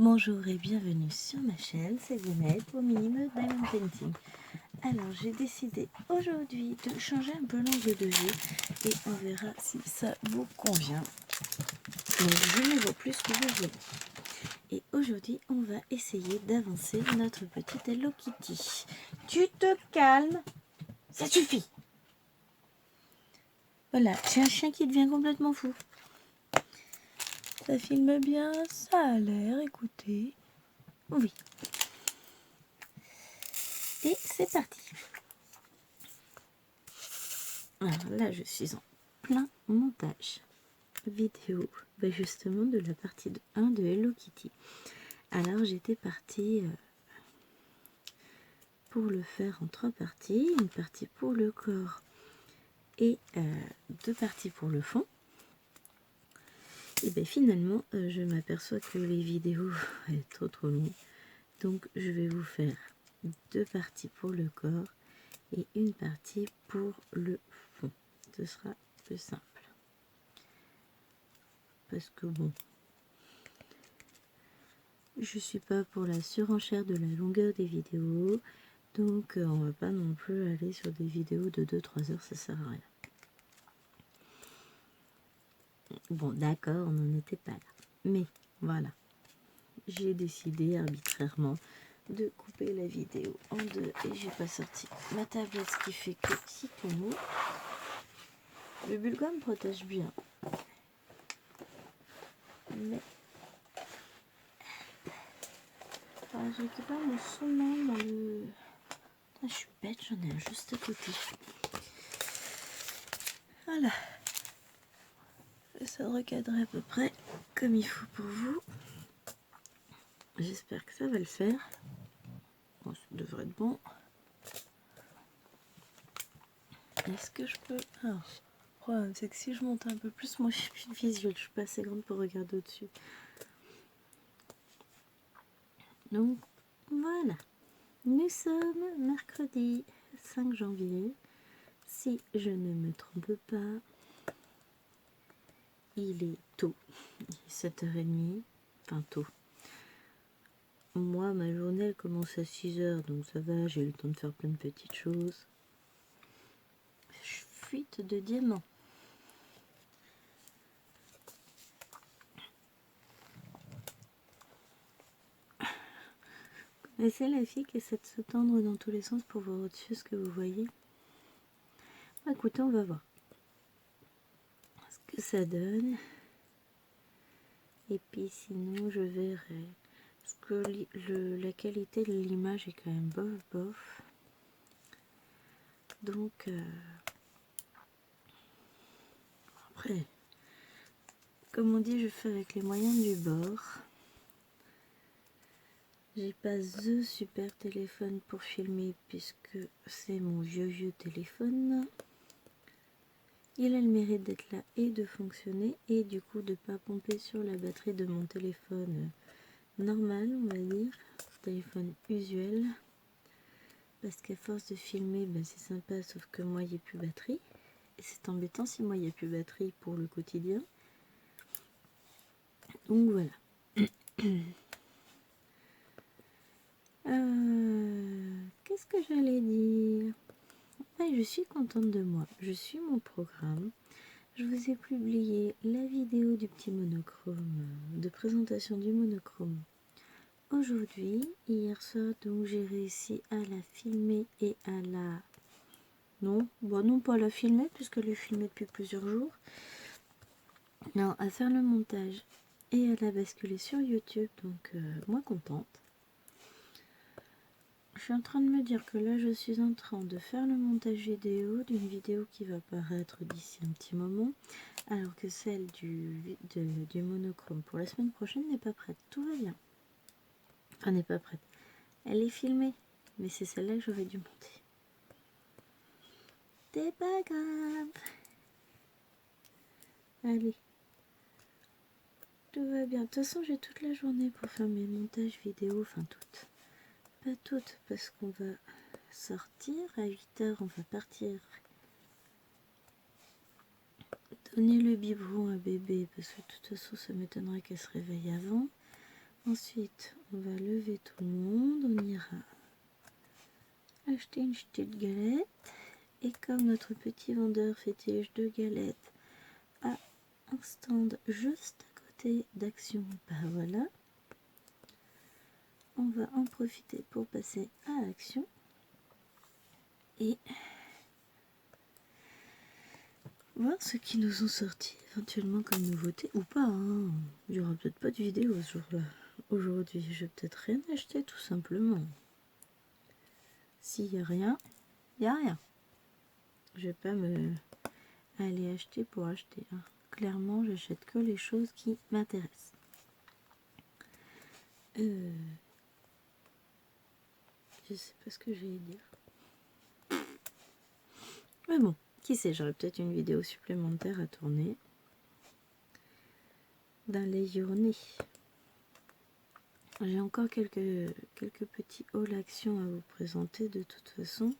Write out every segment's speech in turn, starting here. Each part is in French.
Bonjour et bienvenue sur ma chaîne, c'est Lionel pour Minimum Diamond Painting. Alors j'ai décidé aujourd'hui de changer un peu l'angle de vue et on verra si ça vous convient. Donc je ne vois plus ce que vous voyez. Et aujourd'hui on va essayer d'avancer notre petite Hello Kitty. Tu te calmes, ça suffit. Voilà, j'ai un chien qui devient complètement fou. Ça filme bien, ça a l'air, écoutez. Oui. Et c'est parti. Alors là, je suis en plein montage vidéo, justement de la partie 1 de Hello Kitty. Alors j'étais partie pour le faire en 3 parties, une partie pour le corps et 2 parties pour le fond. Et bien finalement, je m'aperçois que les vidéos sont trop longues, donc je vais vous faire 2 parties pour le corps et une partie pour le fond. Ce sera plus simple. Parce que bon, je suis pas pour la surenchère de la longueur des vidéos, donc on va pas non plus aller sur des vidéos de 2-3 heures, ça sert à rien. Bon d'accord, on n'en était pas là, mais voilà, j'ai décidé arbitrairement de couper la vidéo en deux et j'ai pas sorti ma tablette, ce qui fait que si tout mou, le bulgum protège bien, mais je récupère mon saumon dans le... Ah, je suis bête, j'en ai un juste à côté. Voilà. Ça recadrer à peu près comme il faut pour vous. J'espère que ça va le faire. Bon, ça devrait être bon. Est-ce que je peux... Alors, le problème, c'est que si je monte un peu plus, moi, j'ai plus de visuel. Je suis pas assez grande pour regarder au-dessus. Donc, voilà. Nous sommes mercredi 5 janvier. Si je ne me trompe pas, il est tôt. Il est 7h30. Enfin, tôt. Moi, ma journée, elle commence à 6h, donc ça va, j'ai eu le temps de faire plein de petites choses. Fuite de diamants. Et c'est la fille qui essaie de se tendre dans tous les sens pour voir au-dessus ce que vous voyez. Écoutez, on va voir ce que ça donne. Et puis sinon, je verrai. Parce que la qualité de l'image est quand même bof, bof. Donc, après, comme on dit, je fais avec les moyens du bord. J'ai pas the super téléphone pour filmer puisque c'est mon vieux téléphone. Il a le mérite d'être là et de fonctionner et du coup de pas pomper sur la batterie de mon téléphone normal, on va dire, téléphone usuel. Parce qu'à force de filmer, ben c'est sympa, sauf que moi il n'y a plus batterie. Et c'est embêtant si moi il n'y a plus batterie pour le quotidien. Donc voilà. Qu'est-ce que j'allais dire? Ouais, je suis contente de moi. Je suis mon programme. Je vous ai publié la vidéo du petit monochrome, de présentation du monochrome aujourd'hui. Hier soir, donc j'ai réussi à la filmer et à la... Non, bon non pas à la filmer puisqu'elle est filmée depuis plusieurs jours. Non, à faire le montage et à la basculer sur YouTube, donc moi contente. Je suis en train de me dire que là je suis en train de faire le montage vidéo d'une vidéo qui va paraître d'ici un petit moment, alors que celle du monochrome pour la semaine prochaine n'est pas prête. Tout va bien. Enfin, n'est pas prête. Elle est filmée, mais c'est celle-là que j'aurais dû monter. C'est pas grave. Allez. Tout va bien. De toute façon, j'ai toute la journée pour faire mes montages vidéo, enfin toutes. Pas toutes, parce qu'on va sortir à 8h, on va partir donner le biberon à bébé, parce que de toute façon ça m'étonnerait qu'elle se réveille avant. Ensuite, on va lever tout le monde. On ira acheter une petite galette. Et comme notre petit vendeur fétiche de galettes a un stand juste à côté d'Action, bah voilà, on va en profiter pour passer à Action et voir ce qui nous ont sorti éventuellement comme nouveauté ou pas. Hein. Il n'y aura peut-être pas de vidéo ce jour-là. Aujourd'hui, je vais peut-être rien acheter tout simplement. S'il n'y a rien, il n'y a rien. Je vais pas me aller acheter pour acheter. Hein. Clairement, j'achète que les choses qui m'intéressent. Je sais pas ce que j'allais dire. Mais bon, qui sait, j'aurai peut-être une vidéo supplémentaire à tourner dans les journées. J'ai encore quelques petits hauls actions à vous présenter de toute façon.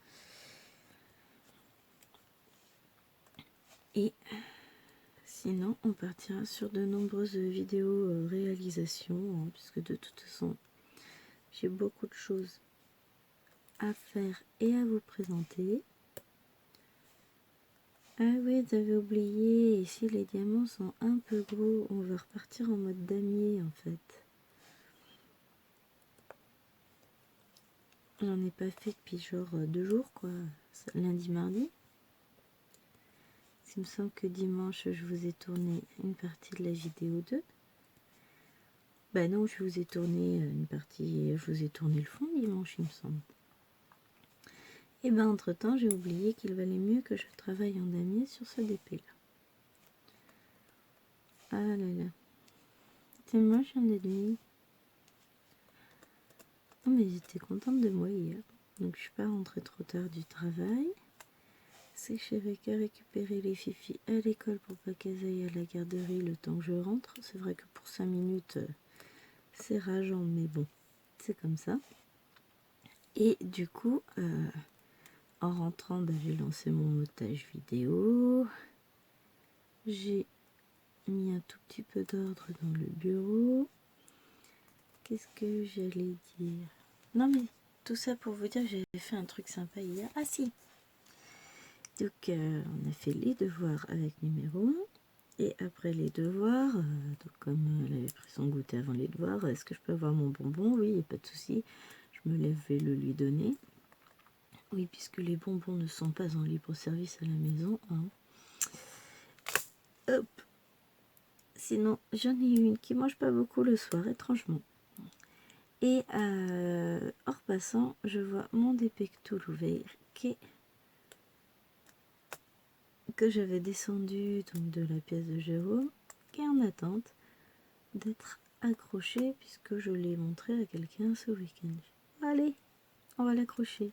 Et sinon, on partira sur de nombreuses vidéos réalisations, hein, puisque de toute façon, j'ai beaucoup de choses à faire et à vous présenter. Ah oui, j'avais oublié, ici les diamants sont un peu gros, on va repartir en mode damier en fait. J'en ai pas fait depuis genre 2 jours quoi, lundi, mardi. Il me semble que dimanche je vous ai tourné une partie de la vidéo 2. Bah non, je vous ai tourné une partie, je vous ai tourné le fond dimanche il me semble. Et ben entre temps j'ai oublié qu'il valait mieux que je travaille en damier sur ce DP là. Ah là là. C'est moche un ennemi. Oh, mais j'étais contente de moi hier. Donc je suis pas rentrée trop tard du travail. C'est que j'avais qu'à récupérer les fifis à l'école pour pas qu'elles aillent à la garderie le temps que je rentre. C'est vrai que pour 5 minutes, c'est rageant, mais bon, c'est comme ça. Et du coup, en rentrant, bah, j'ai lancé mon montage vidéo. J'ai mis un tout petit peu d'ordre dans le bureau. Qu'est-ce que j'allais dire? Non mais, tout ça pour vous dire que j'avais fait un truc sympa hier. Ah si! Donc on a fait les devoirs avec numéro 1 et après les devoirs, donc comme elle avait pris son goûter avant les devoirs, est-ce que je peux avoir mon bonbon? Oui, il n'y a pas de souci, je me lève et le lui donner. Oui, puisque les bonbons ne sont pas en libre service à la maison. Hein. Hop. Sinon, j'en ai une qui mange pas beaucoup le soir, étrangement. Et en repassant, je vois mon dépecto ouvert que j'avais descendu donc de la pièce de Jérôme, qui est en attente d'être accroché puisque je l'ai montré à quelqu'un ce week-end. Allez, on va l'accrocher.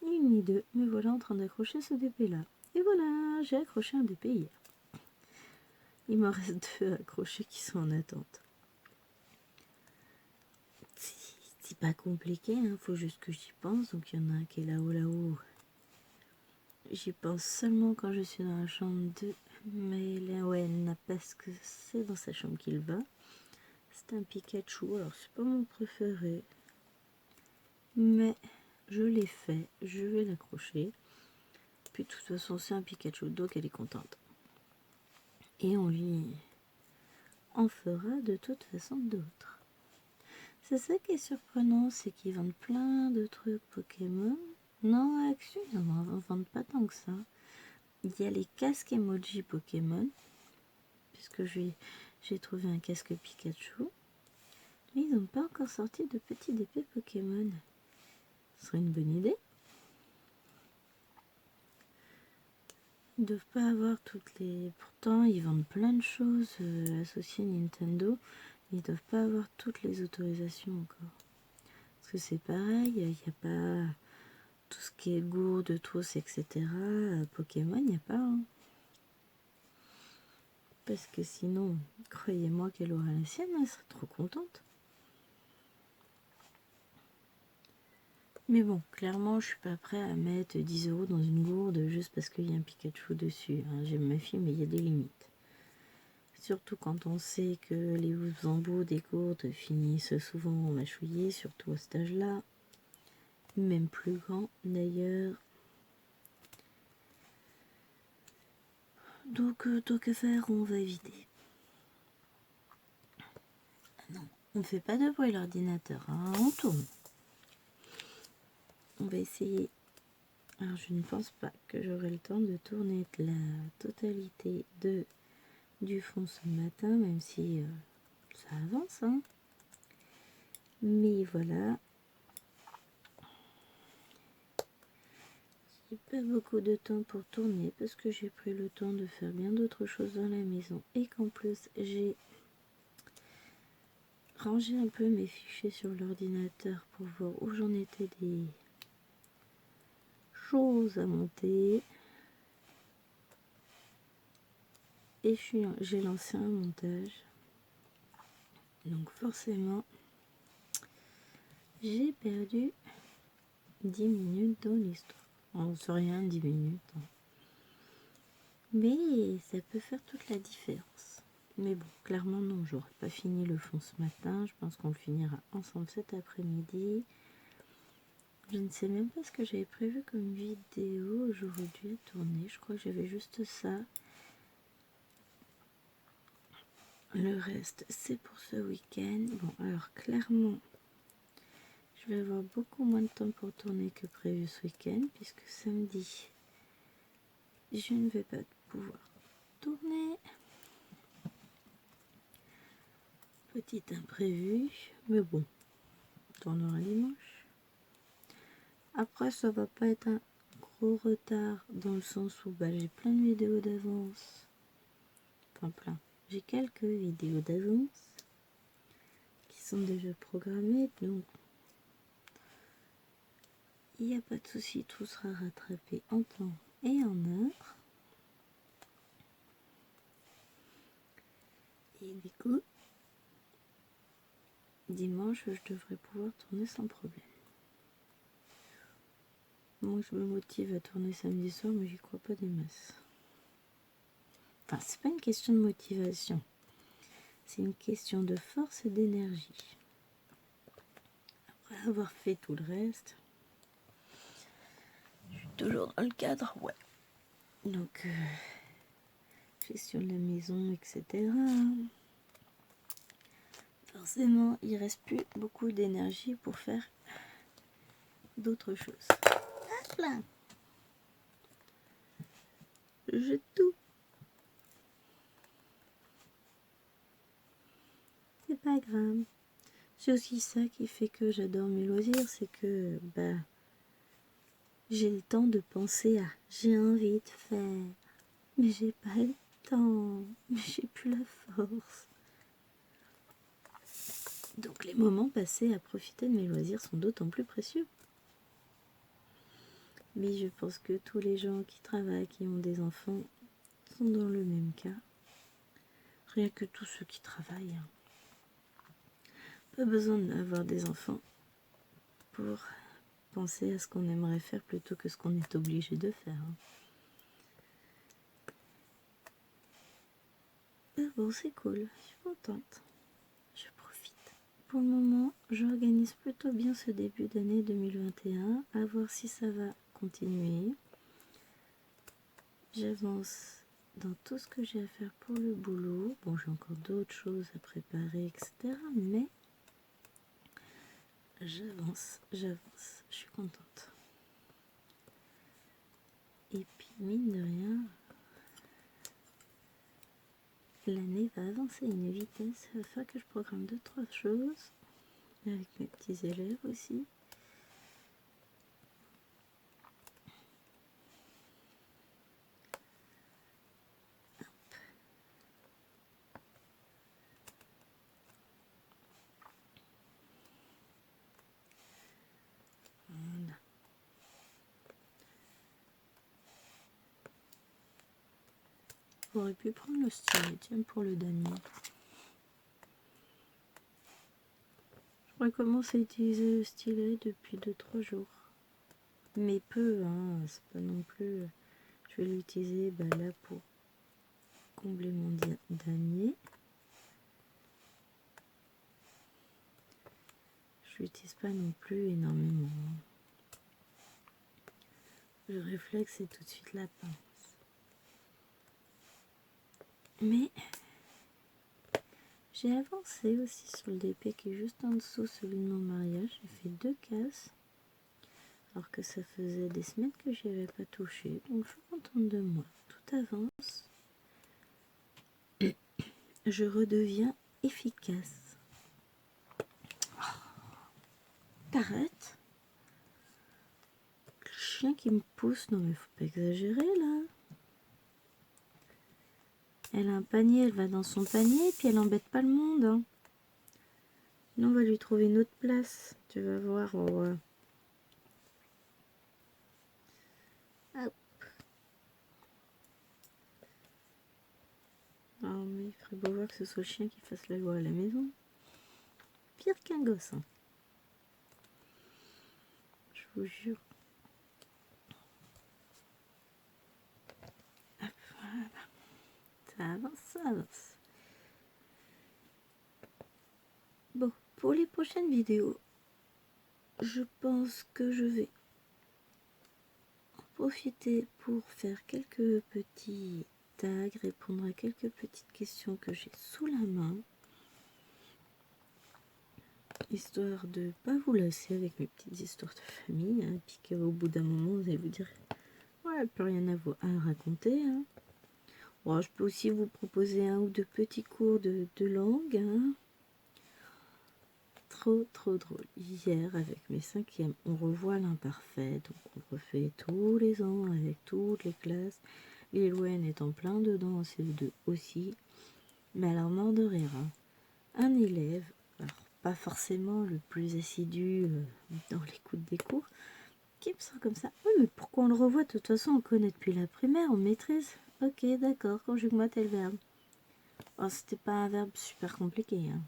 Ni une ni deux, me voilà en train d'accrocher ce DP là. Et voilà, j'ai accroché un DP hier. Il m'en reste 2 accrochés qui sont en attente. C'est pas compliqué, hein, faut juste que j'y pense. Donc il y en a un qui est là-haut. J'y pense seulement quand je suis dans la chambre de Maëlène parce que c'est dans sa chambre qu'il va. C'est un Pikachu, alors c'est pas mon préféré. Mais je l'ai fait, je vais l'accrocher. Puis de toute façon c'est un Pikachu, donc elle est contente. Et on lui en fera de toute façon d'autres. C'est ça qui est surprenant, c'est qu'ils vendent plein de trucs Pokémon. Non, Action, ils n'en vendent pas tant que ça. Il y a les casques emoji Pokémon, puisque j'ai trouvé un casque Pikachu. Mais ils n'ont pas encore sorti de petits DP Pokémon. Ce serait une bonne idée. Ils doivent pas avoir toutes les... Pourtant, ils vendent plein de choses associées à Nintendo. Ils doivent pas avoir toutes les autorisations encore. Parce que c'est pareil, il n'y a pas tout ce qui est gourde, trousse, etc. Pokémon, il n'y a pas. Hein. Parce que sinon, croyez-moi qu'elle aura la sienne, elle serait trop contente. Mais bon, clairement, je suis pas prêt à mettre 10 € dans une gourde juste parce qu'il y a un Pikachu dessus. Hein. J'aime ma fille, mais il y a des limites. Surtout quand on sait que les embouts des gourdes finissent souvent mâchouillés, surtout à cet âge-là. Même plus grand d'ailleurs. Donc, tant qu'à faire, on va éviter. Ah non, on ne fait pas de bruit l'ordinateur, hein, on tourne. On va essayer. Alors, je ne pense pas que j'aurai le temps de tourner la totalité du fond ce matin, même si ça avance, hein. Mais voilà. J'ai pas beaucoup de temps pour tourner parce que j'ai pris le temps de faire bien d'autres choses dans la maison et qu'en plus j'ai rangé un peu mes fichiers sur l'ordinateur pour voir où j'en étais des choses à monter. Et j'ai lancé un montage. Donc forcément, j'ai perdu 10 minutes dans l'histoire. On sait rien, 10 minutes. Hein. Mais ça peut faire toute la différence. Mais bon, clairement non, j'aurais pas fini le fond ce matin. Je pense qu'on le finira ensemble cet après-midi. Je ne sais même pas ce que j'avais prévu comme vidéo aujourd'hui à tourner. Je crois que j'avais juste ça. Le reste, c'est pour ce week-end. Bon, alors clairement, je vais avoir beaucoup moins de temps pour tourner que prévu ce week-end, puisque samedi, je ne vais pas pouvoir tourner. Petit imprévu, mais bon, on tournera dimanche. Après, ça va pas être un gros retard dans le sens où j'ai plein de vidéos d'avance. Enfin plein. J'ai quelques vidéos d'avance qui sont déjà programmées, donc il n'y a pas de souci, tout sera rattrapé en temps et en heure. Et du coup, dimanche, je devrais pouvoir tourner sans problème. Moi, je me motive à tourner samedi soir, mais j'y crois pas des masses. Enfin, c'est pas une question de motivation. C'est une question de force et d'énergie. Après avoir fait tout le reste, je suis toujours dans le cadre, ouais. Donc, gestion de la maison, etc. Forcément, il reste plus beaucoup d'énergie pour faire d'autres choses. Hop là, je jette tout. C'est pas grave. C'est aussi ça qui fait que j'adore mes loisirs, c'est que j'ai le temps de penser à j'ai envie de faire, mais j'ai pas le temps, mais j'ai plus la force. Donc les moments passés à profiter de mes loisirs sont d'autant plus précieux. Mais je pense que tous les gens qui travaillent, qui ont des enfants, sont dans le même cas. Rien que tous ceux qui travaillent. Pas besoin d'avoir des enfants pour penser à ce qu'on aimerait faire plutôt que ce qu'on est obligé de faire. Bon, c'est cool, je suis contente. Je profite. Pour le moment, j'organise plutôt bien ce début d'année 2021, à voir si ça va continuer. J'avance dans tout ce que j'ai à faire pour le boulot. Bon, j'ai encore d'autres choses à préparer, etc. Mais j'avance. Je suis contente. Et puis, mine de rien, l'année va avancer à une vitesse. Il va falloir que je programme 2-3 choses avec mes petits élèves aussi. Voilà. J'aurais pu prendre le stylet, tiens, pour le damier. Je recommence à utiliser le stylet depuis 2-3 jours. Mais peu, hein, c'est pas non plus... Je vais l'utiliser là pour combler mon damier. Je l'utilise pas non plus énormément. Le réflexe, c'est tout de suite la pince. Mais j'ai avancé aussi sur le DP qui est juste en dessous, celui de mon mariage. J'ai fait 2 cases. Alors que ça faisait des semaines que j'y avais pas touché. Donc je suis contente de moi. Tout avance. Je redeviens efficace. T'arrêtes. Le chien qui me pousse. Non mais faut pas exagérer là. Elle a un panier, elle va dans son panier et puis elle embête pas le monde. Hein. Nous on va lui trouver une autre place. Tu vas voir. Oh, hop. Oh, mais il ferait beau voir que ce soit le chien qui fasse la loi à la maison. Pire qu'un gosse. Hein. Je vous jure. Hop, voilà. Ça avance, ça avance. Bon, pour les prochaines vidéos, je pense que je vais en profiter pour faire quelques petits tags, répondre à quelques petites questions que j'ai sous la main, histoire de ne pas vous lasser avec mes petites histoires de famille, hein, puis qu'au bout d'un moment, vous allez vous dire « Ouais, plus rien à raconter. Hein. » Bon, je peux aussi vous proposer un ou deux petits cours de langue, hein. Trop drôle. Hier, avec mes 5e, on revoit l'imparfait. Donc, on refait tous les ans avec toutes les classes. Lilwen est en plein dedans en CE2 aussi. Mais alors, mort de rire. Hein. Un élève, alors pas forcément le plus assidu dans l'écoute des cours, qui me sort comme ça. Oui, mais pourquoi on le revoit? De toute façon, on connaît depuis la primaire, on maîtrise. Ok, d'accord, conjugue-moi tel verbe. Oh, c'était pas un verbe super compliqué. Hein.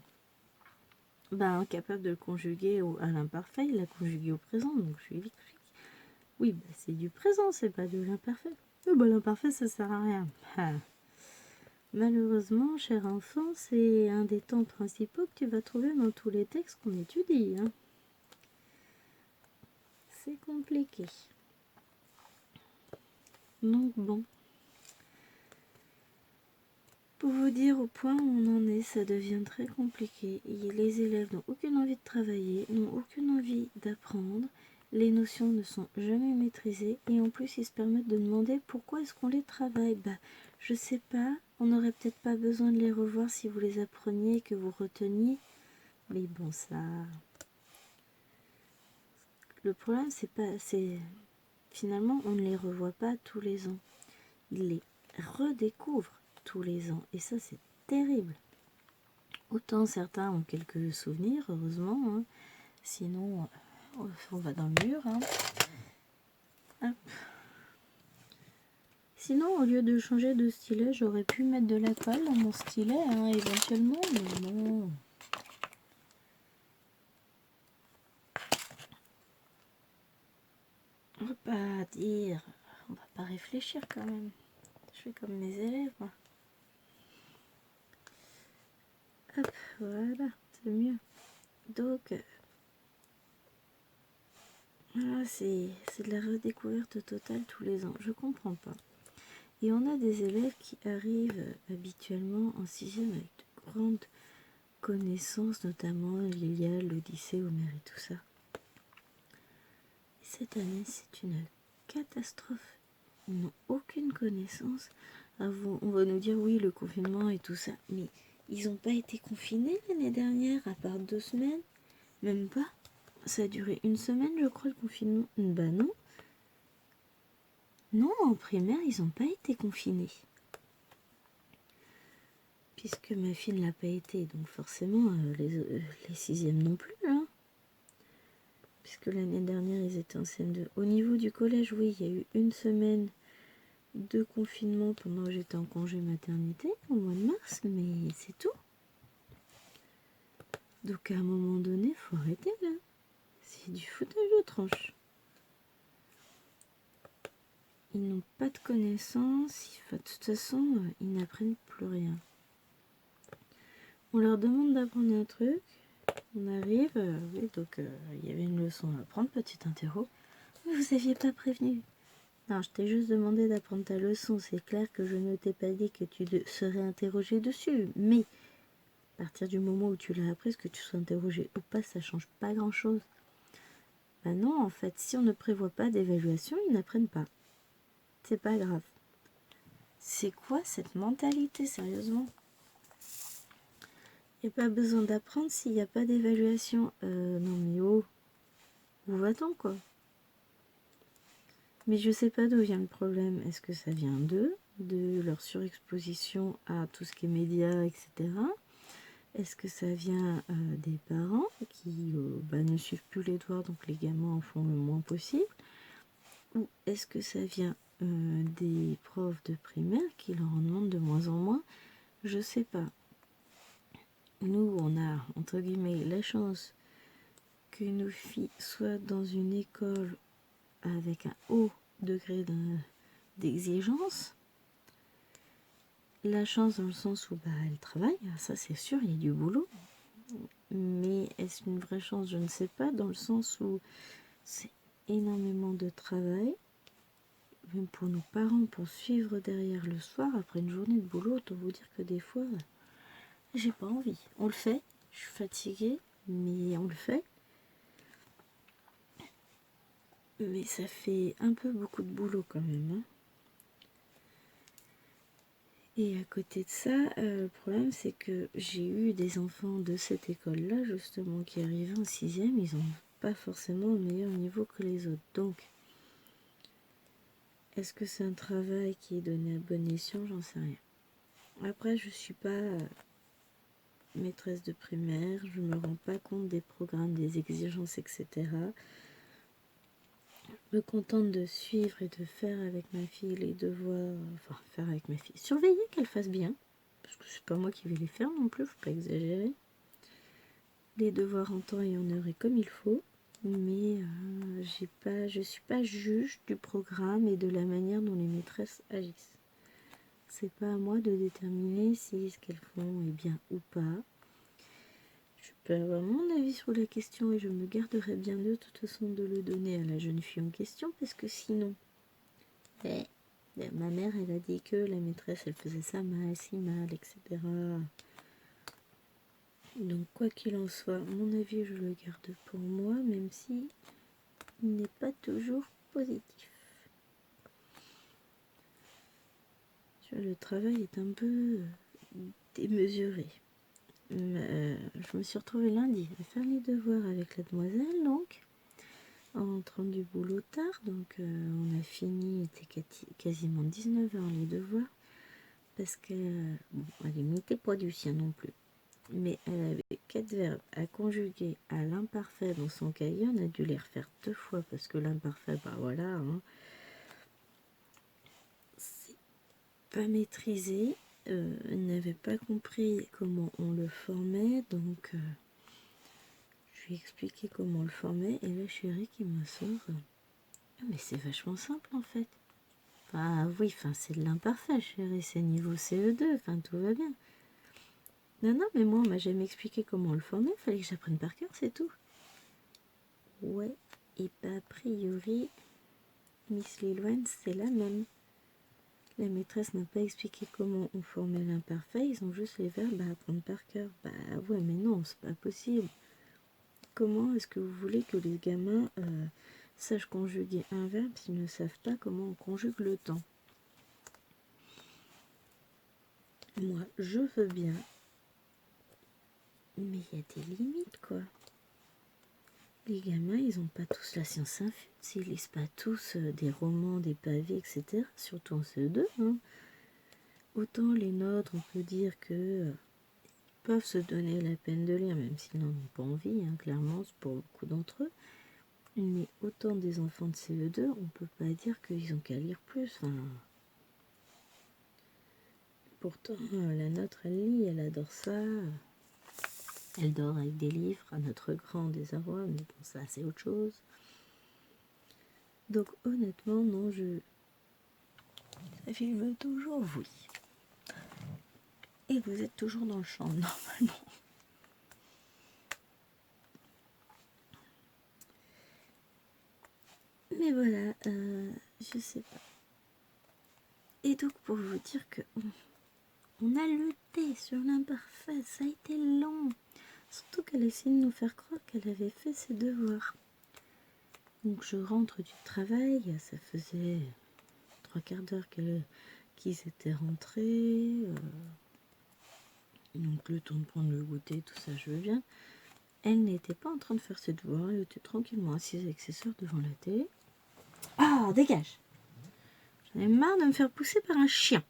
Ben, incapable de le conjuguer à l'imparfait, il l'a conjugué au présent, donc je suis vite. Oui, ben, c'est du présent, c'est pas de l'imparfait. Ben, l'imparfait, ça sert à rien. Ah. Malheureusement, cher enfant, c'est un des temps principaux que tu vas trouver dans tous les textes qu'on étudie. Hein. C'est compliqué. Donc bon. Pour vous dire au point où on en est, ça devient très compliqué. Et les élèves n'ont aucune envie de travailler, n'ont aucune envie d'apprendre. Les notions ne sont jamais maîtrisées. Et en plus, ils se permettent de demander pourquoi est-ce qu'on les travaille. Bah, je sais pas. On n'aurait peut-être pas besoin de les revoir si vous les appreniez et que vous reteniez. Mais bon, ça... Le problème, c'est pas... Finalement, on ne les revoit pas tous les ans. Ils les redécouvrent tous les ans. Et ça, c'est terrible. Autant certains ont quelques souvenirs, heureusement. Hein. Sinon, on va dans le mur. Hein. Hop. Sinon, au lieu de changer de stylet, j'aurais pu mettre de la colle dans mon stylet, hein, éventuellement. Mais non. On va pas dire... On va pas réfléchir quand même. Je fais comme mes élèves, moi. Hop, voilà, c'est mieux. Donc, voilà, c'est de la redécouverte totale tous les ans. Je comprends pas. Et on a des élèves qui arrivent habituellement en 6e avec de grandes connaissances, notamment l'Iliade, l'Odyssée, Homère et tout ça. Et cette année, c'est une catastrophe. Ils n'ont aucune connaissance. On va nous dire, oui, le confinement et tout ça. Mais ils n'ont pas été confinés l'année dernière, à part 2 semaines. Même pas. Ça a duré 1 semaine, je crois, le confinement. Bah non. Non, en primaire, ils n'ont pas été confinés. Puisque ma fille ne l'a pas été, donc forcément, les 6e non plus. Hein. Puisque l'année dernière, ils étaient en CM2. Au niveau du collège, oui, il y a eu 1 semaine de confinement pendant que j'étais en congé maternité, au mois de mars, mais c'est tout. Donc à un moment donné, il faut arrêter là. C'est du foutage de tranche. ils n'ont pas de connaissances, de toute façon, ils n'apprennent plus rien. On leur demande d'apprendre un truc, on arrive, oui, donc il y avait une leçon à apprendre, petite interro. Mais vous aviez pas prévenu. Non, je t'ai juste demandé d'apprendre ta leçon. C'est clair que je ne t'ai pas dit que tu serais interrogé dessus. Mais à partir du moment où tu l'as appris, que tu sois interrogé ou pas, ça change pas grand-chose. Ben non, en fait, si on ne prévoit pas d'évaluation, ils n'apprennent pas. C'est pas grave. C'est quoi cette mentalité, sérieusement? Il n'y a pas besoin d'apprendre s'il n'y a pas d'évaluation. Non mais oh, où va-t-on quoi? Mais je sais pas d'où vient le problème. Est-ce que ça vient d'eux, de leur surexposition à tout ce qui est médias, etc. Est-ce que ça vient des parents qui ne suivent plus les devoirs, donc les gamins en font le moins possible? Ou est-ce que ça vient des profs de primaire qui leur en demandent de moins en moins? Je sais pas. Nous, on a, entre guillemets, la chance que nos filles soient dans une école avec un haut degré d'exigence. La chance dans le sens où elles travaillent, ça c'est sûr, il y a du boulot. Mais est-ce une vraie chance? Je ne sais pas, dans le sens où c'est énormément de travail. Même pour nos parents, pour suivre derrière le soir, après une journée de boulot, autant vous dire que des fois, j'ai pas envie. On le fait, je suis fatiguée, mais on le fait. Mais ça fait un peu beaucoup de boulot quand même. Hein. Et à côté de ça, le problème c'est que j'ai eu des enfants de cette école-là, justement, qui arrivaient en 6e, ils n'ont pas forcément le meilleur niveau que les autres. Donc, est-ce que c'est un travail qui est donné à bon escient? J'en sais rien. Après, je ne suis pas maîtresse de primaire, je ne me rends pas compte des programmes, des exigences, etc. Je me contente de suivre et de faire avec ma fille les devoirs, enfin faire avec ma fille, surveiller qu'elle fasse bien, parce que c'est pas moi qui vais les faire non plus, faut pas exagérer. Les devoirs en temps et en heure et comme il faut, mais je suis pas juge du programme et de la manière dont les maîtresses agissent. C'est pas à moi de déterminer si ce qu'elles font est bien ou pas. Je peux avoir mon avis sur la question et je me garderai bien de toute façon de le donner à la jeune fille en question parce que sinon, ma mère elle a dit que la maîtresse elle faisait ça mal, si mal, etc. Donc quoi qu'il en soit, mon avis je le garde pour moi même si il n'est pas toujours positif. Le travail est un peu démesuré. Je me suis retrouvée lundi à faire les devoirs avec la demoiselle, donc en rentrant du boulot tard, donc on a fini, il était quasiment 19h les devoirs, parce qu'elle n'imitait pas du sien non plus, mais elle avait 4 verbes à conjuguer à l'imparfait dans son cahier, on a dû les refaire 2 fois, parce que l'imparfait, voilà, hein, c'est pas maîtrisé, elle n'avait pas compris comment on le formait, donc je lui ai expliqué comment on le formait, et là chérie qui me sort, mais c'est vachement simple en fait. Ah oui, c'est de l'imparfait, chérie, c'est niveau CE2, tout va bien. Non, mais moi, on m'a jamais expliqué comment on le formait, fallait que j'apprenne par cœur, c'est tout. Ouais, et a priori, Miss Liloine, c'est la même. La maîtresse n'a pas expliqué comment on formait l'imparfait, ils ont juste les verbes à apprendre par cœur. Bah ouais, mais non, c'est pas possible. Comment est-ce que vous voulez que les gamins sachent conjuguer un verbe s'ils ne savent pas comment on conjugue le temps? Moi, je veux bien, mais il y a des limites, quoi. Les gamins, ils n'ont pas tous la science infuse, ils lisent pas tous des romans, des pavés, etc. Surtout en CE2. Hein. Autant les nôtres, on peut dire que peuvent se donner la peine de lire, même s'ils n'en ont pas envie, hein, clairement, c'est pour beaucoup d'entre eux. Mais autant des enfants de CE2, on peut pas dire qu'ils ont qu'à lire plus. Pourtant, la nôtre, elle lit, elle adore ça. Elle dort avec des livres, à notre grand désarroi, mais bon, ça, c'est autre chose. Donc, honnêtement, non, Ça filme toujours, oui. Et vous êtes toujours dans le champ, normalement. Mais voilà, je sais pas. Et donc pour vous dire que on a lutté sur l'imparfait, ça a été long. Surtout qu'elle essayait de nous faire croire qu'elle avait fait ses devoirs. Donc je rentre du travail, ça faisait 3/4 d'heure qu'ils étaient rentrés. Donc le temps de prendre le goûter, tout ça, je veux bien. Elle n'était pas en train de faire ses devoirs, elle était tranquillement assise avec ses soeurs devant la télé. Ah, dégage! J'en ai marre de me faire pousser par un chien.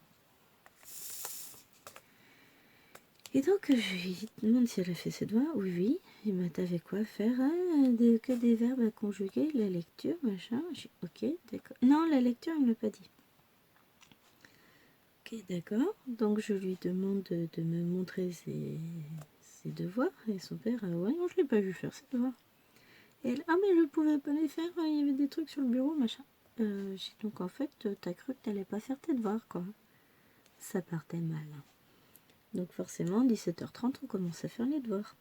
Et donc je lui demande si elle a fait ses devoirs. Oui, oui. Et bah t'avais quoi à faire? Que des verbes à conjuguer, la lecture, machin. Ok, d'accord. Non, la lecture, elle ne l'a pas dit. Ok, d'accord. Donc je lui demande de me montrer ses devoirs. Et son père, ouais, non, je l'ai pas vu faire ses devoirs. Et elle, ah mais je pouvais pas les faire, il y avait des trucs sur le bureau, machin. Donc en fait, t'as cru que t'allais pas faire tes devoirs, quoi. Ça partait mal. Donc forcément, 17h30, on commence à faire les devoirs.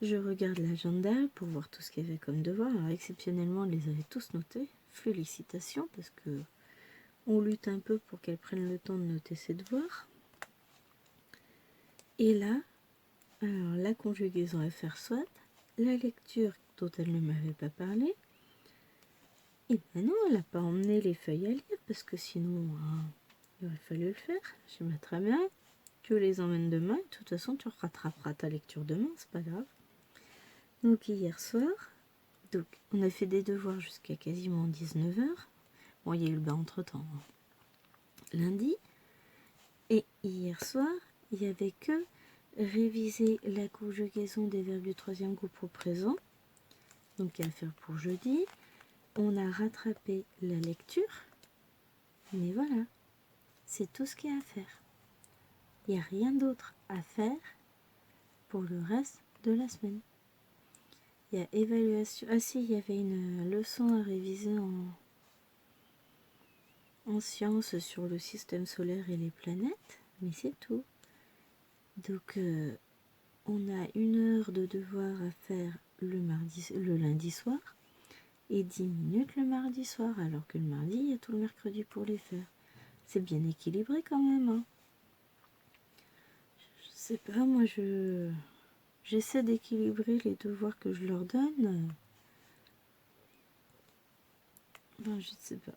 Je regarde l'agenda pour voir tout ce qu'il y avait comme devoir. Alors exceptionnellement, elle les avait tous notés. Félicitations, parce que on lutte un peu pour qu'elle prenne le temps de noter ses devoirs. Et là, alors la conjugaison à faire soit, la lecture dont elle ne m'avait pas parlé. Et ben non, elle n'a pas emmené les feuilles à lire, parce que sinon, il aurait fallu le faire. Je me très bien. Tu les emmènes demain, et de toute façon, tu rattraperas ta lecture demain, c'est pas grave. Donc hier soir, donc, on a fait des devoirs jusqu'à quasiment 19h. Bon, il y a eu le bain entre-temps. Lundi. Et hier soir, il n'y avait que réviser la conjugaison des verbes du troisième groupe au présent. Donc, à faire pour jeudi. On a rattrapé la lecture. Mais voilà, c'est tout ce qu'il y a à faire. Il n'y a rien d'autre à faire pour le reste de la semaine. Il y a évaluation. Ah si, il y avait une leçon à réviser en sciences sur le système solaire et les planètes, mais c'est tout. Donc on a 1 heure de devoir à faire le lundi soir et 10 minutes le mardi soir, alors que le mardi, il y a tout le mercredi pour les faire. C'est bien équilibré quand même. Hein. Je sais pas, moi j'essaie d'équilibrer les devoirs que je leur donne. Ben, je sais pas.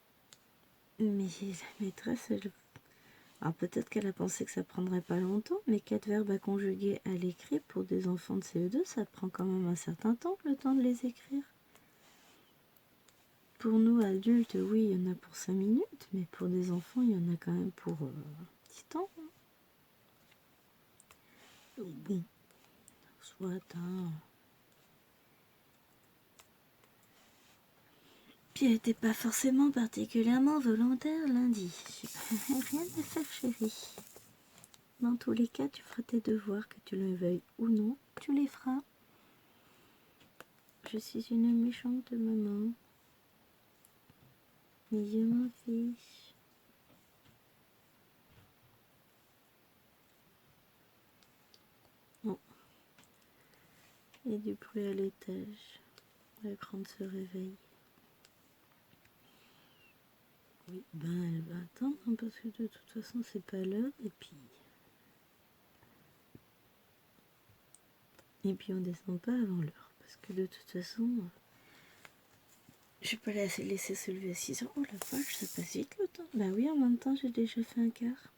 Mais la maîtresse, elle... Alors peut-être qu'elle a pensé que ça prendrait pas longtemps, mais 4 verbes à conjuguer à l'écrit pour des enfants de CE2, ça prend quand même un certain temps, le temps de les écrire. Pour nous adultes, oui, il y en a pour 5 minutes, mais pour des enfants, il y en a quand même pour un petit temps. Donc bon, soit hein. Puis elle n'était pas forcément particulièrement volontaire lundi. J'ai rien à faire, chérie. Dans tous les cas, tu feras tes devoirs, que tu le veuilles ou non, tu les feras. Je suis une méchante maman. Mais je m'en fiche. Bon. Il y a du bruit à l'étage. La grande se réveille. Oui, ben elle va attendre, hein, parce que de toute façon, c'est pas l'heure. Et puis on descend pas avant l'heure. Parce que de toute façon, je vais pas la laisser se lever à 6h. Oh la vache, ça passe vite le temps. Bah oui, en même temps, j'ai déjà fait un quart.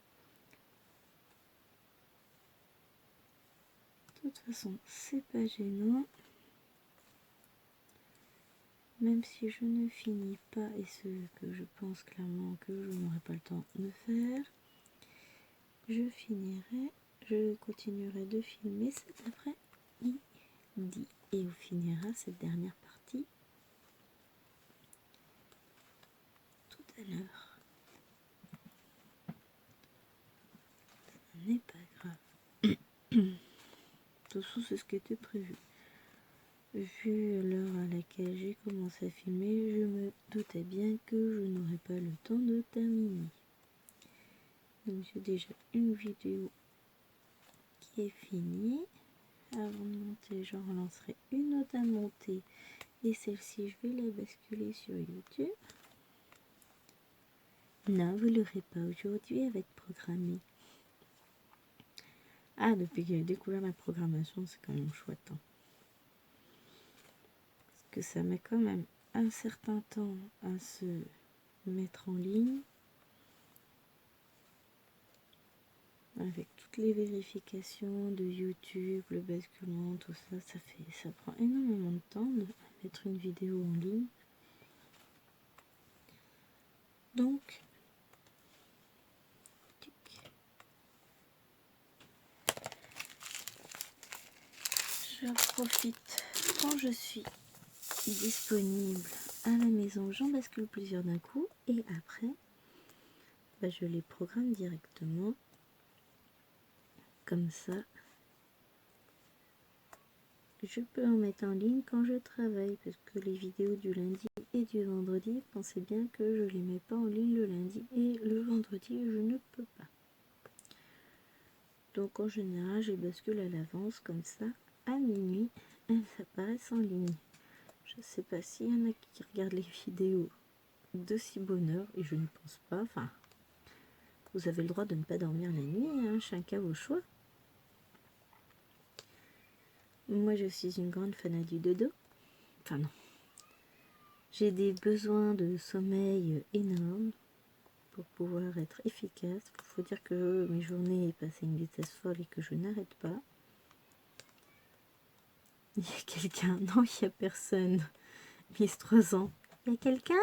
De toute façon, c'est pas gênant. Même si je ne finis pas, et ce que je pense clairement que je n'aurai pas le temps de faire, je continuerai de filmer cet après-midi. Et on finira cette dernière partie tout à l'heure. Ce n'est pas grave. De toute façon, c'est ce qui était prévu. Vu l'heure à laquelle j'ai commencé à filmer, je me doutais bien que je n'aurais pas le temps de terminer. Donc j'ai déjà une vidéo qui est finie. Avant de monter, j'en relancerai une autre à monter. Et celle-ci, je vais la basculer sur YouTube. Non, vous l'aurez pas aujourd'hui, elle va être programmée. Ah, depuis que j'ai découvert la programmation, c'est quand même chouette. Hein. Parce que ça met quand même un certain temps à se mettre en ligne. Avec toutes les vérifications de YouTube, le basculement, tout ça, ça prend énormément de temps de mettre une vidéo en ligne. Donc, je profite quand je suis disponible à la maison, j'en bascule plusieurs d'un coup et après, je les programme directement. Comme ça, je peux en mettre en ligne quand je travaille, parce que les vidéos du lundi et du vendredi, pensez bien que je les mets pas en ligne le lundi et le vendredi, je ne peux pas. Donc en général, je bascule à l'avance, comme ça, à minuit, elles apparaissent en ligne. Je ne sais pas s'il y en a qui regardent les vidéos de si bonne heure, et je ne pense pas. Enfin, vous avez le droit de ne pas dormir la nuit, hein, chacun vos choix. Moi, je suis une grande fan du dodo. Enfin non. J'ai des besoins de sommeil énormes pour pouvoir être efficace. Il faut dire que mes journées passent à une vitesse folle et que je n'arrête pas. Il y a quelqu'un? Non, il n'y a personne. Miss 3 ans. Il y a quelqu'un?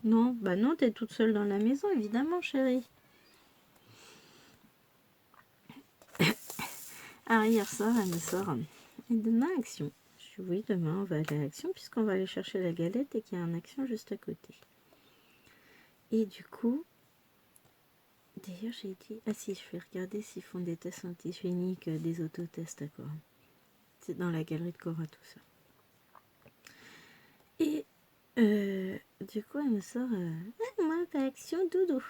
Non, bah non, t'es toute seule dans la maison, évidemment, chérie. Ah, hier soir, elle me sort. Et demain, action. Je dis oui, demain, on va aller à l'action, puisqu'on va aller chercher la galette et qu'il y a un action juste à côté. Et du coup, d'ailleurs, j'ai dit, ah si, je vais regarder s'ils font des tests antigéniques, des autotests à Cora. C'est dans la galerie de Cora, tout ça. Et du coup, elle me sort, ah, moi, pas action, doudou.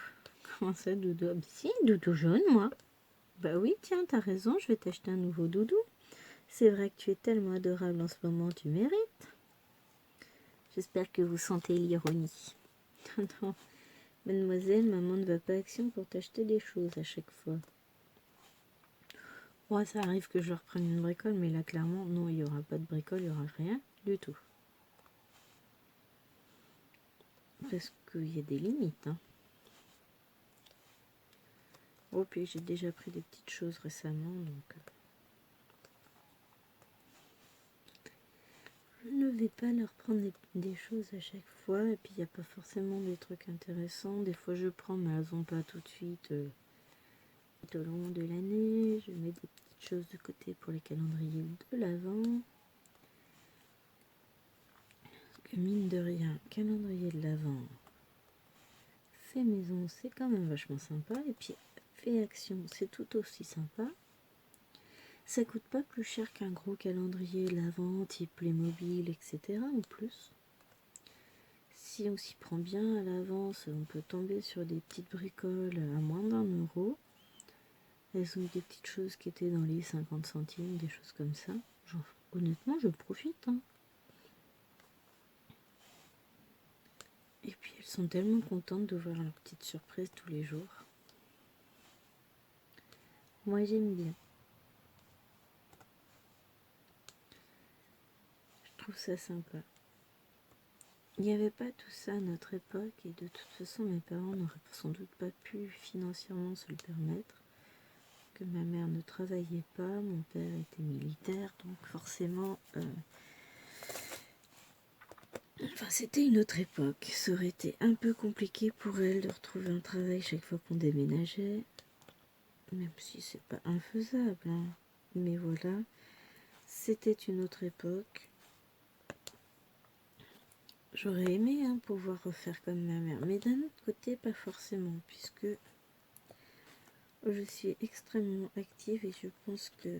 Comment ça, doudou? Ah, bah, si, doudou jaune, moi. Bah oui, tiens, t'as raison, je vais t'acheter un nouveau doudou. C'est vrai que tu es tellement adorable en ce moment, tu mérites. J'espère que vous sentez l'ironie. Non, mademoiselle, maman ne va pas à action pour t'acheter des choses à chaque fois. Ouais, ça arrive que je reprenne une bricole, mais là, clairement, non, il n'y aura pas de bricole, il n'y aura rien du tout. Parce qu'il y a des limites, hein. Oh, puis j'ai déjà pris des petites choses récemment, donc... Je ne vais pas leur prendre des choses à chaque fois, et puis il n'y a pas forcément des trucs intéressants. Des fois je prends, mais elles n'ont pas tout de suite tout au long de l'année. Je mets des petites choses de côté pour les calendriers de l'Avent. Parce que mine de rien, calendrier de l'Avent, fait maison, c'est quand même vachement sympa. Et puis fait action, c'est tout aussi sympa. Ça coûte pas plus cher qu'un gros calendrier de l'Avent, type Playmobil, etc. en plus. Si on s'y prend bien à l'avance, on peut tomber sur des petites bricoles à moins d'1 €. Elles ont des petites choses qui étaient dans les 50 centimes, des choses comme ça. Genre, honnêtement, je profite. Hein. Et puis, elles sont tellement contentes de voir leurs petites surprises tous les jours. Moi, j'aime bien. Je trouve ça sympa. Il n'y avait pas tout ça à notre époque et de toute façon, mes parents n'auraient sans doute pas pu financièrement se le permettre. Que ma mère ne travaillait pas, mon père était militaire, donc forcément... Enfin, c'était une autre époque. Ça aurait été un peu compliqué pour elle de retrouver un travail chaque fois qu'on déménageait. Même si c'est pas infaisable. Hein. Mais voilà. C'était une autre époque. J'aurais aimé pouvoir refaire comme ma mère. Mais d'un autre côté, pas forcément. Puisque je suis extrêmement active et je pense que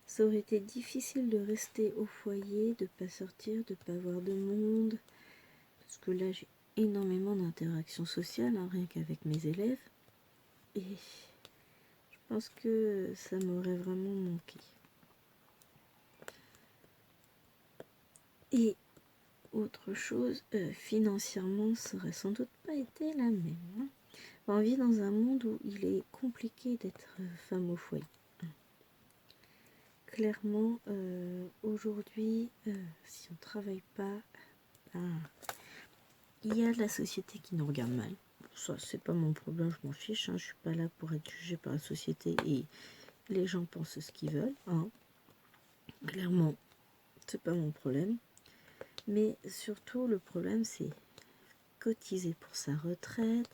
ça aurait été difficile de rester au foyer, de pas sortir, de pas voir de monde. Parce que là, j'ai énormément d'interactions sociales, rien qu'avec mes élèves. Et je pense que ça m'aurait vraiment manqué. Et autre chose, financièrement, ça aurait sans doute pas été la même. Hein. On vit dans un monde où il est compliqué d'être femme au foyer. Clairement, aujourd'hui, si on ne travaille pas, il y a de la société qui nous regarde mal. Ça, c'est pas mon problème, je m'en fiche. Hein, je suis pas là pour être jugée par la société et les gens pensent ce qu'ils veulent. Hein. Clairement, c'est pas mon problème. Mais surtout, le problème, c'est cotiser pour sa retraite,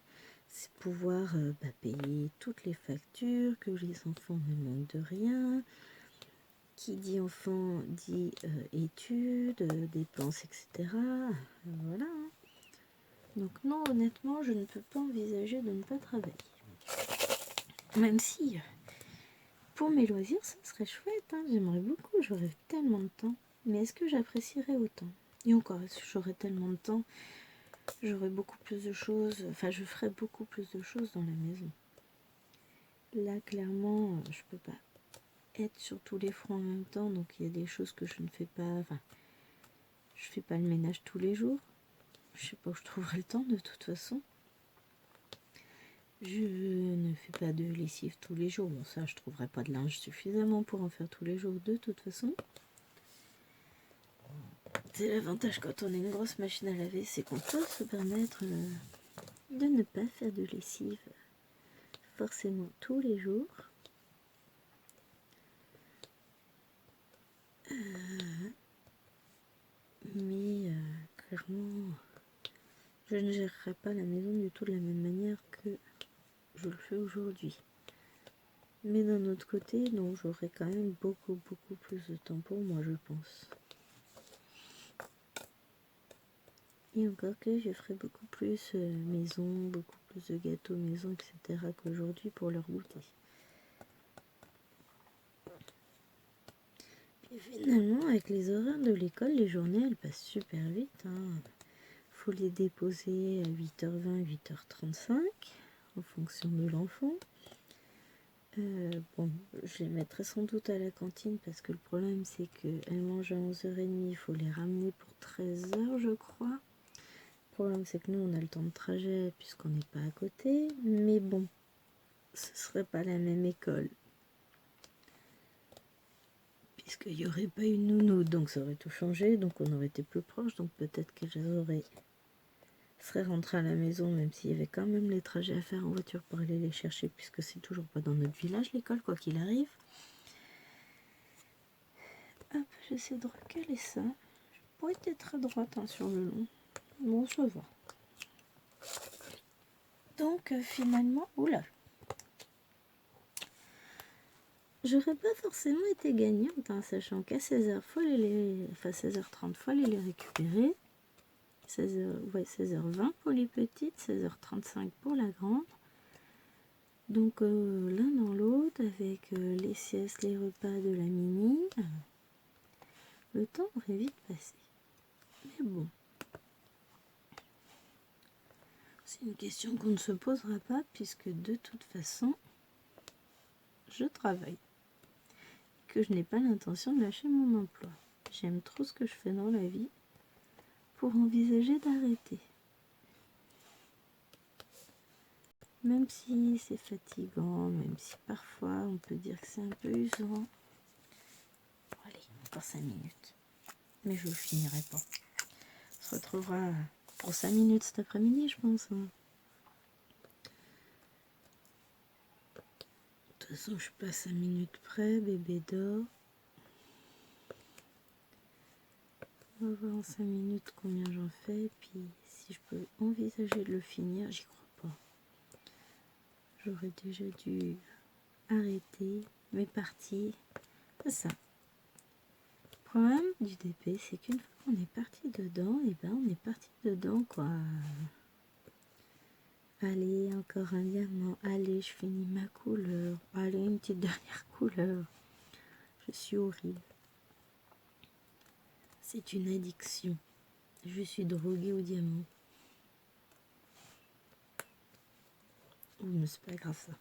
c'est pouvoir payer toutes les factures, que les enfants ne manquent de rien. Qui dit enfant dit études, dépenses, etc. Voilà. Donc non, honnêtement, je ne peux pas envisager de ne pas travailler. Même si, pour mes loisirs, ça serait chouette. Hein. J'aimerais beaucoup, j'aurais tellement de temps. Mais est-ce que j'apprécierais autant? Et encore, est-ce que j'aurais tellement de temps? J'aurais beaucoup plus de choses, enfin je ferais beaucoup plus de choses dans la maison. Là, clairement, je peux pas être sur tous les fronts en même temps, donc il y a des choses que je ne fais pas, enfin, je fais pas le ménage tous les jours. Je sais pas où je trouverai le temps de toute façon. Je ne fais pas de lessive tous les jours. Bon, ça, je trouverai pas de linge suffisamment pour en faire tous les jours de toute façon. C'est l'avantage quand on a une grosse machine à laver, c'est qu'on peut se permettre de ne pas faire de lessive forcément tous les jours. Mais clairement, je ne gérerai pas la maison du tout de la même manière que je le fais aujourd'hui. Mais d'un autre côté, non, j'aurai quand même beaucoup plus de temps pour moi, je pense. Et encore que je ferai beaucoup plus maison, beaucoup plus de gâteaux maison, etc. qu'aujourd'hui pour leur goûter. Puis finalement, avec les horaires de l'école, les journées, elles passent super vite. Hein. Faut les déposer à 8h20, 8h35, en fonction de l'enfant. Bon, je les mettrai sans doute à la cantine parce que le problème c'est qu'elles mangent à 11h30, il faut les ramener pour 13h je crois. Le problème c'est que nous on a le temps de trajet puisqu'on n'est pas à côté, mais bon, ce serait pas la même école. Puisqu'il n'y aurait pas une nounou, donc ça aurait tout changé, donc on aurait été plus proche, donc peut-être qu'elles seraient rentrées à la maison, même s'il y avait quand même les trajets à faire en voiture pour aller les chercher, puisque c'est toujours pas dans notre village l'école, quoi qu'il arrive. Hop, j'essaie de recaler ça. Je pourrais être très droite hein, sur le long. Bon, ça va. Donc finalement, oula, j'aurais pas forcément été gagnante, hein, sachant qu'à 16h, enfin 16h30, faut aller les récupérer. 16h20 pour les petites, 16h35 pour la grande. Donc l'un dans l'autre, avec les siestes, les repas de la mini, le temps aurait vite passé. Mais bon, c'est une question qu'on ne se posera pas, puisque de toute façon, je travaille. Que je n'ai pas l'intention de lâcher mon emploi. J'aime trop ce que je fais dans la vie pour envisager d'arrêter. Même si c'est fatigant, même si parfois on peut dire que c'est un peu usant. Bon, allez, encore 5 minutes. Mais je ne finirai pas. On se retrouvera pour 5 minutes cet après-midi, je pense. Hein. De toute façon, je passe 5 minutes près, bébé dort. On va voir en 5 minutes combien j'en fais, puis si je peux envisager de le finir, j'y crois pas. J'aurais déjà dû arrêter mes parties. C'est ça. Le problème du DP, c'est qu'une fois qu'on est parti dedans, et ben on est parti dedans quoi. Allez, encore un diamant. Allez, je finis ma couleur. Allez, une petite dernière couleur. Je suis horrible. C'est une addiction. Je suis droguée au diamant. Oh, mais c'est pas grave ça.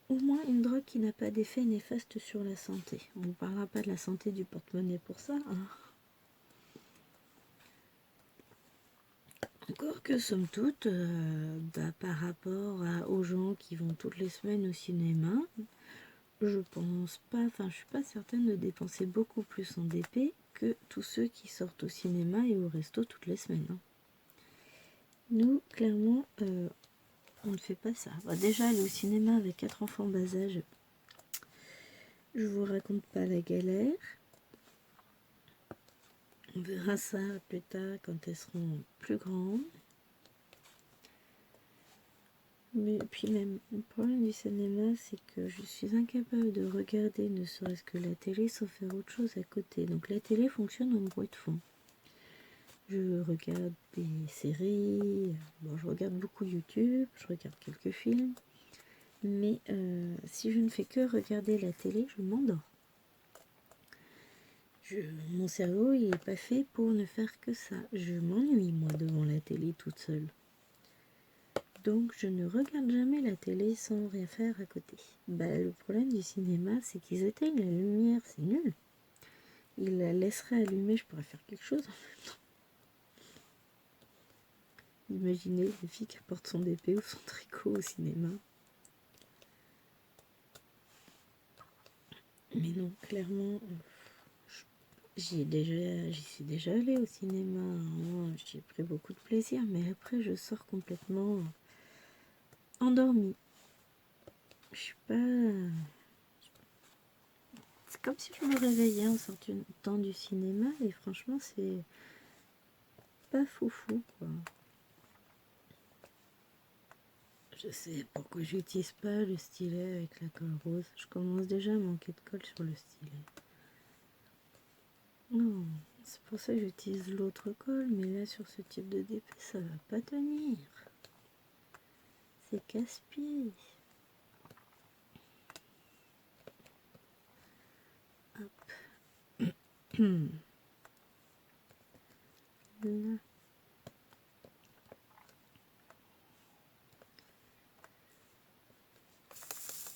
au moins une drogue qui n'a pas d'effet néfaste sur la santé. On ne parlera pas de la santé du porte-monnaie pour ça, hein. Encore que somme toute, par rapport aux gens qui vont toutes les semaines au cinéma, je pense pas, enfin je suis pas certaine de dépenser beaucoup plus en DP que tous ceux qui sortent au cinéma et au resto toutes les semaines, hein. Nous, clairement, on ne fait pas ça. Bah, déjà, aller au cinéma avec 4 enfants bas âge, je vous raconte pas la galère. On verra ça plus tard quand elles seront plus grandes. Mais puis même, le problème du cinéma, c'est que je suis incapable de regarder ne serait-ce que la télé sans faire autre chose à côté. Donc la télé fonctionne en bruit de fond. Je regarde des séries, bon, je regarde beaucoup YouTube, je regarde quelques films. Mais si je ne fais que regarder la télé, je m'endors. Mon cerveau, il n'est pas fait pour ne faire que ça. Je m'ennuie, moi, devant la télé toute seule. Donc, je ne regarde jamais la télé sans rien faire à côté. Bah, le problème du cinéma, c'est qu'ils éteignent la lumière, c'est nul. Ils la laisseraient allumée, je pourrais faire quelque chose en même temps. Imaginez une fille qui porte son épée ou son tricot au cinéma. Mais non, clairement, j'y suis déjà allée au cinéma, hein, j'y ai pris beaucoup de plaisir, mais après je sors complètement endormie. Je suis pas... C'est comme si je me réveillais en sortant du cinéma et franchement c'est pas foufou quoi. Je sais pourquoi j'utilise pas le stylet avec la colle rose. Je commence déjà à manquer de colle sur le stylet. Non, c'est pour ça que j'utilise l'autre colle, mais là sur ce type de DP ça va pas tenir. C'est casse-pied. Hop. Là.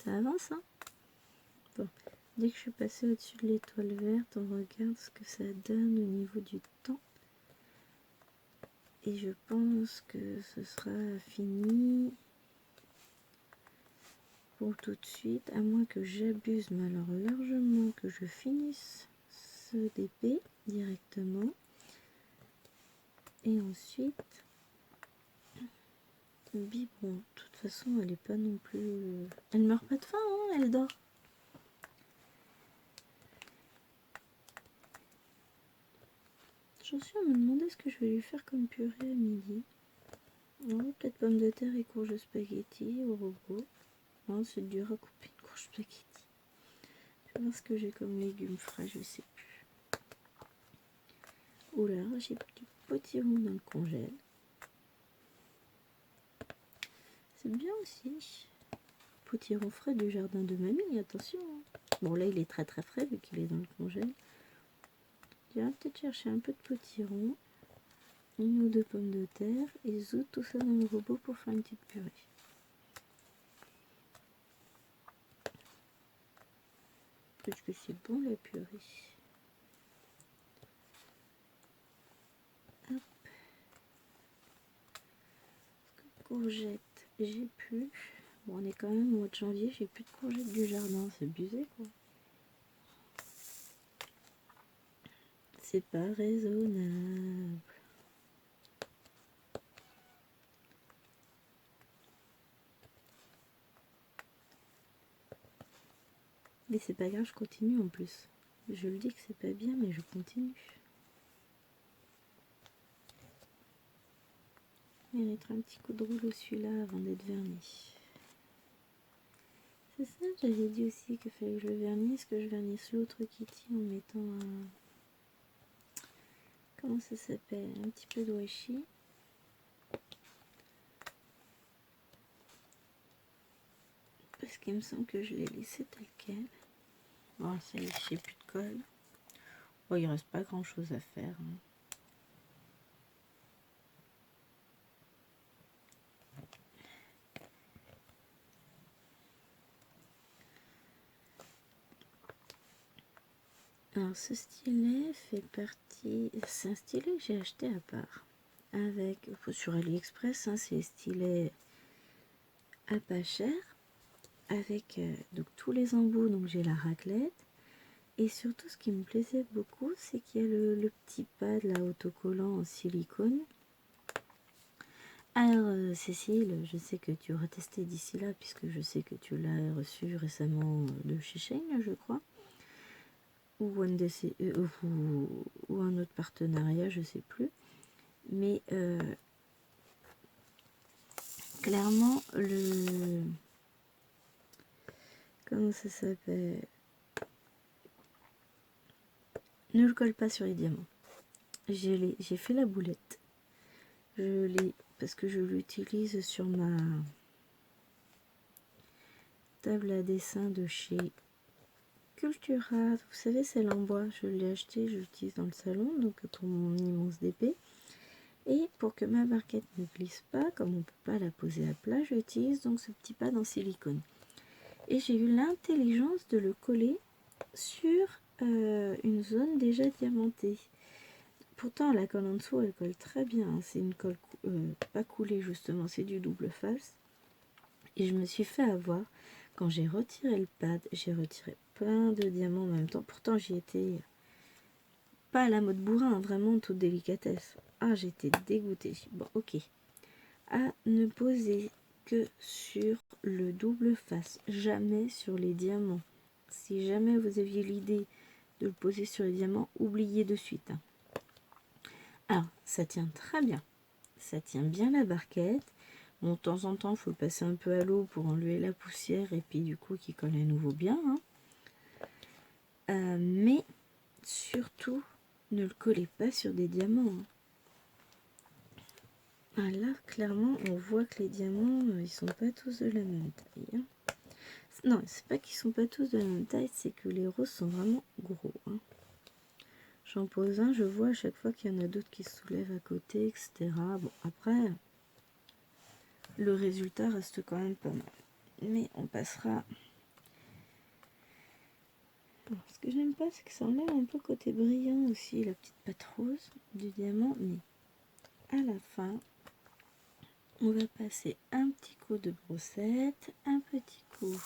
Ça avance, hein. Bon. Dès que je suis passée au-dessus de l'étoile verte, on regarde ce que ça donne au niveau du temps. Et je pense que ce sera fini pour tout de suite, à moins que j'abuse, mais alors largement que je finisse ce DP directement. Et ensuite, Bibi, bon, de toute façon, elle est pas non plus... Elle meurt pas de faim, hein, elle dort. J'en suis à me demander ce que je vais lui faire comme purée à midi. Oh, peut-être pommes de terre et courges spaghetti au robot. Non, c'est dur à couper une courge spaghetti. Je vais voir ce que j'ai comme légumes frais, je sais plus. Oula, j'ai du potiron dans le congèle. C'est bien aussi. Potiron frais du jardin de mamie, attention. Bon, là, il est très très frais vu qu'il est dans le congèle. Je vais peut-être chercher un peu de potiron, une ou deux pommes de terre et zout tout ça dans le robot pour faire une petite purée. Parce que c'est bon la purée. Hop. Courgettes, j'ai plus. Bon, on est quand même au mois de janvier, j'ai plus de courgettes du jardin, c'est abusé quoi. C'est pas raisonnable. Mais c'est pas grave, je continue en plus. Je le dis que c'est pas bien, mais je continue. Il mériterait un petit coup de rouleau celui-là avant d'être verni. C'est ça, j'avais dit aussi qu'il fallait que je le vernisse, que je vernisse l'autre Kitty en mettant un... Comment ça s'appelle? Un petit peu de washi. Parce qu'il me semble que je l'ai laissé tel quel. Bon, ça y est, j'ai plus de colle. Bon, il reste pas grand chose à faire, hein. Alors ce stylet fait partie, c'est un stylet que j'ai acheté à part, avec, sur AliExpress, hein, c'est les stylets à pas cher, avec donc tous les embouts, donc j'ai la raclette, et surtout ce qui me plaisait beaucoup, c'est qu'il y a le petit pad là autocollant en silicone. Alors Cécile, je sais que tu auras testé d'ici là, puisque je sais que tu l'as reçu récemment de chez Shein, je crois, ou ou un autre partenariat, je sais plus. Mais clairement, comment ça s'appelle, ne le colle pas sur les diamants. J'ai fait la boulette. Je l'ai parce que je l'utilise sur ma table à dessin de chez Cultura. Vous savez, celle en bois. Je l'ai acheté, je l'utilise dans le salon, donc pour mon immense d'épée. Et pour que ma barquette ne glisse pas, comme on ne peut pas la poser à plat, j'utilise donc ce petit pad en silicone. Et j'ai eu l'intelligence de le coller sur une zone déjà diamantée. Pourtant la colle en dessous elle colle très bien, hein. C'est une colle pas coulée justement, c'est du double face. Et je me suis fait avoir, quand j'ai retiré le pad, j'ai retiré plein de diamants en même temps. Pourtant j'y étais pas à la mode bourrin, hein, vraiment en toute délicatesse. Ah, j'étais dégoûtée. Bon, ok. À ne poser que sur le double face, jamais sur les diamants. Si jamais vous aviez l'idée de le poser sur les diamants, oubliez de suite, hein. Alors, ça tient très bien. Ça tient bien la barquette. Bon, de temps en temps, il faut le passer un peu à l'eau pour enlever la poussière et puis du coup, qui colle à nouveau bien, hein. Mais surtout, ne le collez pas sur des diamants, hein. Ah, là, clairement, on voit que les diamants, ils sont pas tous de la même taille, hein. Non, c'est pas qu'ils sont pas tous de la même taille, c'est que les roses sont vraiment gros, hein. J'en pose un, je vois à chaque fois qu'il y en a d'autres qui se soulèvent à côté, etc. Bon, après, le résultat reste quand même pas mal. Mais on passera. Alors, ce que j'aime pas, c'est que ça enlève un peu le côté brillant aussi, la petite pâte rose du diamant. Mais à la fin, on va passer un petit coup de brossette, un petit coup.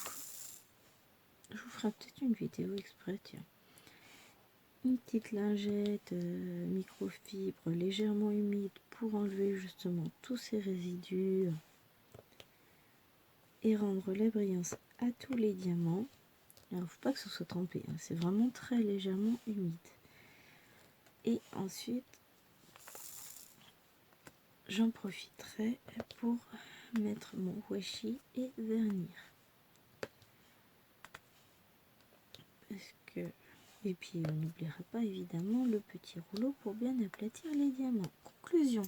Je vous ferai peut-être une vidéo exprès, tiens. Une petite lingette microfibre légèrement humide pour enlever justement tous ces résidus et rendre la brillance à tous les diamants. Alors, faut pas que ce soit trempé, hein. C'est vraiment très légèrement humide. Et ensuite, j'en profiterai pour mettre mon washi et vernir. Parce que... Et puis, on n'oubliera pas évidemment le petit rouleau pour bien aplatir les diamants. Conclusion.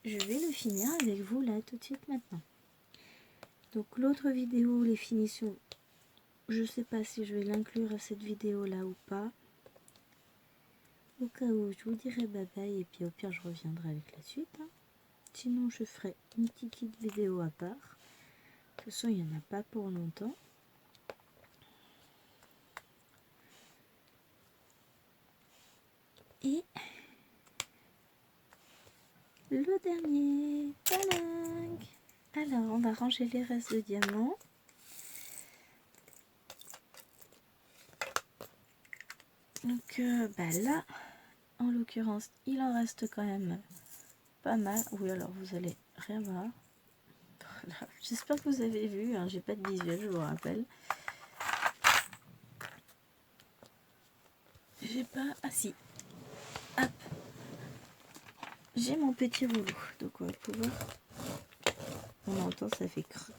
Je vais le finir avec vous là tout de suite maintenant. Donc l'autre vidéo, les finitions, je sais pas si je vais l'inclure à cette vidéo là ou pas. Au cas où, je vous dirai bye bye et puis au pire je reviendrai avec la suite, hein. Sinon je ferai une petite vidéo à part. De toute façon il n'y en a pas pour longtemps. Et le dernier, talang. Alors on va ranger les restes de diamants. Donc là, en l'occurrence, il en reste quand même pas mal. Oui, alors vous allez rien voir. Voilà. J'espère que vous avez vu, hein, j'ai pas de visuel, je vous rappelle. J'ai pas... Ah si. Hop. J'ai mon petit rouleau. Donc on va pouvoir... On entend, ça fait crac.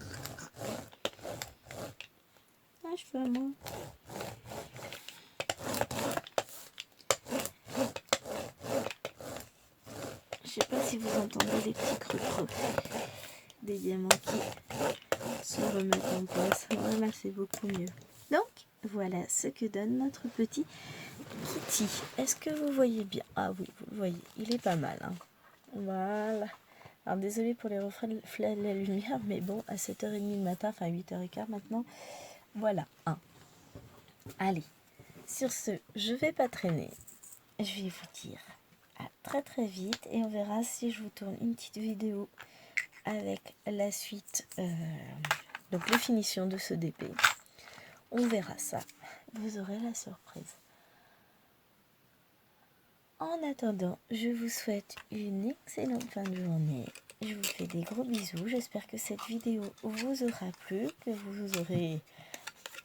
Ah, je fais à moi. Je sais pas si vous entendez les petits creux des diamants qui se remettent en place. Voilà, c'est beaucoup mieux. Donc, voilà ce que donne notre petit Kitty. Est-ce que vous voyez bien? Ah oui, vous le voyez. Il est pas mal, hein. Voilà. Alors, désolé pour les reflets de la lumière, mais bon, à 7h30 du matin, enfin 8h15 maintenant, voilà. Hein. Allez, Sur ce, je vais pas traîner. Je vais vous dire à très très vite et on verra si je vous tourne une petite vidéo avec la suite, donc les finitions de ce DP. On verra ça. Vous aurez la surprise. En attendant, je vous souhaite une excellente fin de journée. Je vous fais des gros bisous. J'espère que cette vidéo vous aura plu, que vous aurez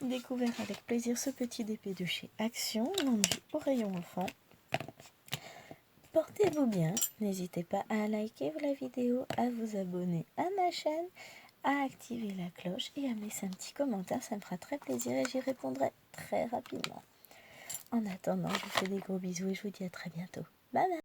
découvert avec plaisir ce petit DP de chez Action, vendu au rayon enfant. Portez-vous bien. N'hésitez pas à liker la vidéo, à vous abonner à ma chaîne, à activer la cloche et à me laisser un petit commentaire. Ça me fera très plaisir et j'y répondrai très rapidement. En attendant, je vous fais des gros bisous et je vous dis à très bientôt. Bye bye.